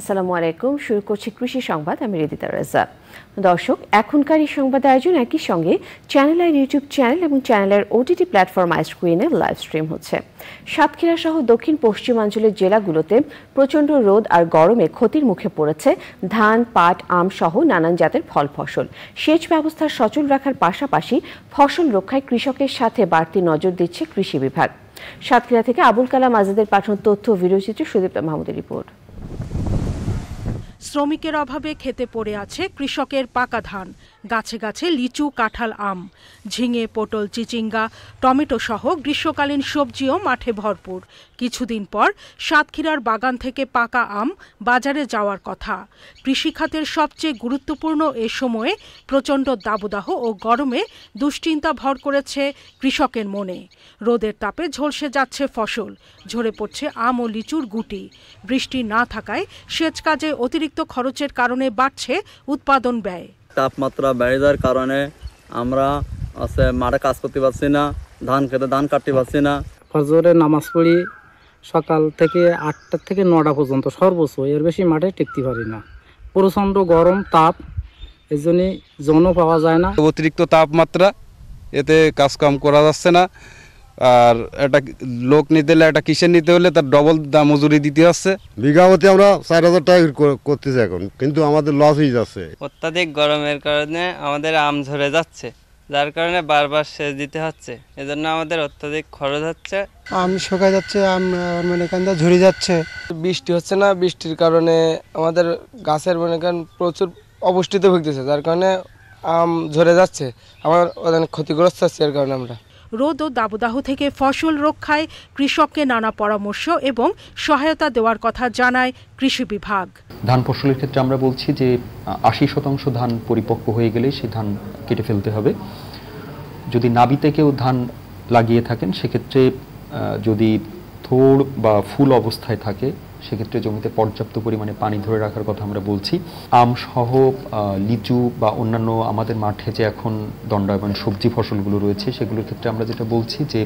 আসসালামু আলাইকুম, শুরু করছি কৃষি সংবাদ। আমি রিদিতা রাজা। দর্শক, এখনকার এই সংবাদ আয়োজন একই সঙ্গে চ্যানেল আই ইউটিউব চ্যানেল এবং চ্যানেলের ওটিটি প্ল্যাটফর্ম আইস্ক্রিনে লাইভ স্ট্রিম হচ্ছে। সাতক্ষীরা সহ দক্ষিণ পশ্চিমাঞ্চলের জেলাগুলোতে প্রচণ্ড রোদ আর গরমে ক্ষতির মুখে পড়েছে ধান, পাট, আম সহ নানান জাতের ফল ফসল। সেচ ব্যবস্থা সচল রাখার পাশাপাশি ফসল রক্ষায় কৃষকের সাথে বাড়তি নজর দিচ্ছে কৃষি বিভাগ। সাতক্ষীরা থেকে আবুল কালাম আজাদের পাঠানো তথ্য ও ভিডিওচিত্রে সুদীপ্তা মাহমুদের রিপোর্ট। শ্রমিকের অভাবে খেতে পড়ে আছে কৃষকের পাকা ধান, গাছে গাছে লিচু, কাঁঠাল, আম, ঝিঙে, পটল, চিচিঙ্গা, টমেটো সহ গ্রীষ্মকালীন সবজিও মাঠে ভরপুর। কিছুদিন পর সাতক্ষীরার বাগান থেকে পাকা আম বাজারে যাওয়ার কথা। কৃষিখাতের সবচেয়ে গুরুত্বপূর্ণ এ সময়ে প্রচণ্ড দাবদাহ ও গরমে দুশ্চিন্তা ভর করেছে কৃষকের মনে। রোদের তাপে ঝলসে যাচ্ছে ফসল, ঝরে পড়ছে আম ও লিচুর গুটি। বৃষ্টি না থাকায় সেচ কাজে অতিরিক্ত খরচের কারণে বাড়ছে উৎপাদন ব্যয়। তাপমাত্রা বেড়ে যাওয়ার কারণে আমরা মাঠে কাজ করতে পারছি না, ধান খেতে ধান কাটতে পারছি না। ফজরে নামাজ পড়ি সকাল থেকে 8টা থেকে 9টা পর্যন্ত সর্বোচ্চ, এর বেশি মাঠে টিকতে পারি না। প্রচণ্ড গরম তাপ, এই জন্যই জনও পাওয়া যায় না। অতিরিক্ত তাপমাত্রা, এতে কাজকাম করা যাচ্ছে না। আর একটা লোক নিতে হলে, একটা কিসের নিতে হলে তার ডবল দাম মজুরি দিতে হচ্ছে। বিঘাপতি আমরা 4000 টাকা করতেছি এখন, কিন্তু আমাদের লস হয়ে যাচ্ছে। অত্যাধিক গরমের কারণে আমাদের আম ঝরে যাচ্ছে, যার কারণে বারবার সেচ দিতে হচ্ছে। এজন্য আমাদের অত্যাধিক খরচ হচ্ছে। আম শুকায় যাচ্ছে, আম মানে কান্দা ঝরে যাচ্ছে। বৃষ্টি হচ্ছে না, বৃষ্টির কারণে আমাদের গাছের মনে করেন প্রচুর অপুষ্টিতে ভুগতেছে, যার কারণে আম ঝরে যাচ্ছে। আমার অনেক ক্ষতিগ্রস্ত হচ্ছে এর কারণে। আমরা রোদ ও দাবদাহ থেকে ফসল রক্ষায় কৃষককে নানা পরামর্শ এবং সহায়তা দেওয়ার কথা জানায় কৃষি বিভাগ। ধান ফসলের ক্ষেত্রে আমরা বলছি যে 80% ধান পরিপক্ক হয়ে গেলে সেই ধান কেটে ফেলতে হবে। যদি নাবিতে কেউ ধান লাগিয়ে থাকেন, সেক্ষেত্রে যদি থোড় বা ফুল অবস্থায় থাকে, সেক্ষেত্রে জমিতে পর্যাপ্ত পরিমাণে পানি ধরে রাখার কথা আমরা বলছি। আম সহ লিচু বা অন্যান্য আমাদের মাঠে যে এখন দণ্ডায়মান সবজি ফসলগুলো রয়েছে, সেগুলোর ক্ষেত্রে আমরা যেটা বলছি যে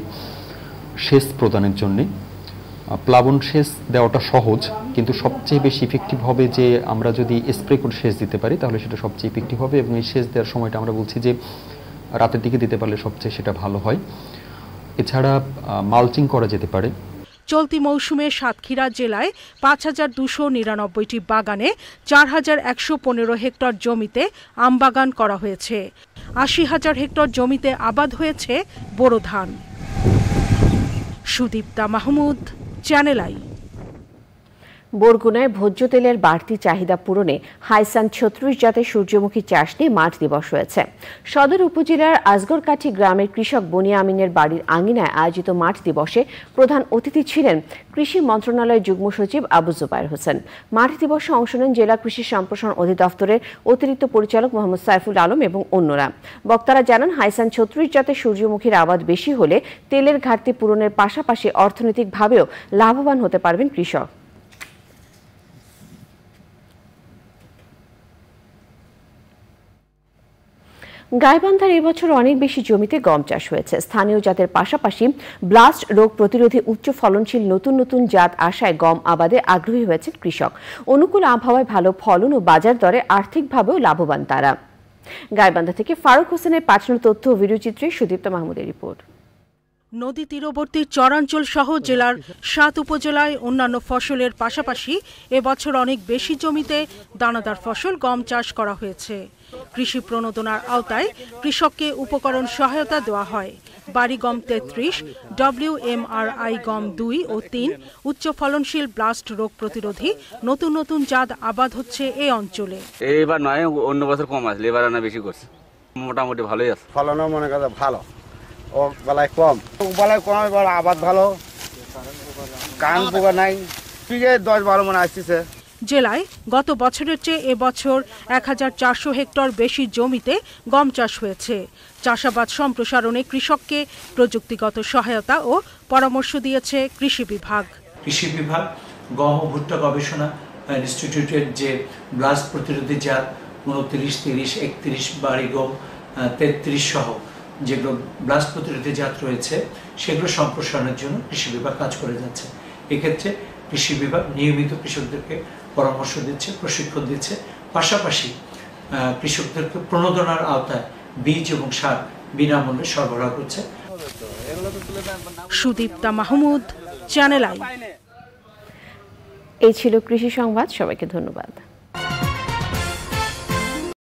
সেচ প্রদানের জন্যে প্লাবন সেচ দেওয়াটা সহজ, কিন্তু সবচেয়ে বেশি ইফেক্টিভ হবে যে আমরা যদি স্প্রে করে সেচ দিতে পারি, তাহলে সেটা সবচেয়ে ইফেক্টিভ হবে। এবং এই সেচ দেওয়ার সময়টা আমরা বলছি যে রাতের দিকে দিতে পারলে সবচেয়ে সেটা ভালো হয়। এছাড়া মালচিং করা যেতে পারে। চলতি মৌসুমে সাতক্ষীরা জেলায় 5299টি বাগানে 4115 হেক্টর জমিতে আম বাগান করা হয়েছে। 80,000 হেক্টর জমিতে আবাদ হয়েছে বোরো ধান। Sudipta Mahmud, channel I. বরগুনায় ভোজ্য তেলের বাড়তি চাহিদা পূরণে হাইসান 36 জাতের সূর্যমুখী চাষ নিয়ে মাঠ দিবস হয়েছে। সদর উপজেলার আজগরকাঠি গ্রামের কৃষক বনিয়া আমিনের বাড়ির আঙিনায় আয়োজিত মাঠ দিবসে প্রধান অতিথি ছিলেন কৃষি মন্ত্রণালয়ের যুগ্ম সচিব আবু জুবায়ের হোসেন। মাঠ দিবসে অংশ নেন জেলা কৃষি সম্প্রসারণ অধিদপ্তরের অতিরিক্ত পরিচালক মোহাম্মদ সাইফুল আলম এবং অন্যরা। বক্তারা জানান, হাইসান 36 জাতের সূর্যমুখীর আবাদ বেশি হলে তেলের ঘাটতি পূরণের পাশাপাশি অর্থনৈতিকভাবেও লাভবান হতে পারবেন কৃষক। গাইবান্ধার এবছর অনেক বেশি জমিতে গম চাষ হয়েছে। স্থানীয় জাতের পাশাপাশি ব্লাস্ট রোগ প্রতিরোধী উচ্চ ফলনশীল নতুন নতুন জাত আশায় গম আবাদে আগ্রহী হয়েছেন কৃষক। অনুকূল আবহাওয়ায় ভালো ফলন ও বাজার দরে আর্থিকভাবেও লাভবান তারা। গাইবান্ধা থেকে ফারুক হোসেনের পাঠানো তথ্য ও ভিডিওচিত্রে সুদীপ্তা মাহমুদের রিপোর্ট। নদী তীরবর্তী চরাঞ্চল সহ জেলার 7 উপজেলায় অন্যান্য ফসলের পাশাপাশি এবছর অনেক বেশি জমিতে দানাদার ফসল গম চাষ করা হয়েছে। কৃষি প্রণোদনার আওতায় কৃষককে উপকরণ সহায়তা দেওয়া হয়। বাড়ি গম 33, WMRI গম 2 ও 3, উচ্চ ফলনশীল ব্লাস্ট রোগ প্রতিরোধী নতুন নতুন জাত আবাদ হচ্ছে এই অঞ্চলে। এবার নয়, অন্য বছর কম আসলে এবার না বেশি করছে, মোটামুটি ভালোই আছে। ফলনও মনে করে ভালো, ও বেলায় কম, বেলায় কম, এবার আবাদ ভালো, কান পোকা নাই, 10-12 মনে আসছে। জেলায় গত বছরের চেয়ে এবছর ১,৪০০ হেক্টর বেশি জমিতে গম চাষ হয়েছে। চাষাবাদ সম্প্রসারণে কৃষককে প্রযুক্তিগত সহায়তা ও পরামর্শ দিয়েছে কৃষি বিভাগ। কৃষি বিভাগ গম ও ভুট্টা গবেষণা ইনস্টিটিউটের যে ব্লাস্ট প্রতিরোধী জাত ২৯, ৩০, ৩১ বাড়ি গম ৩৩ সহ যেগুলো ব্লাস্ট প্রতিরোধী জাত রয়েছে সেগুলো সম্প্রসারণের জন্য কৃষি বিভাগ কাজ করে যাচ্ছে। এক্ষেত্রে কৃষি বিভাগ নিয়মিত কৃষকদেরকে পরামর্শ দিচ্ছে, প্রশিক্ষণ দিচ্ছে, পাশাপাশি কৃষকদেরকে প্রণোদনার আওতায় বীজ এবং সার বিনামূল্যে সরবরাহ করছে। Sudipta Mahmud, channel I. এই ছিল কৃষি সংবাদ। সবাইকে ধন্যবাদ।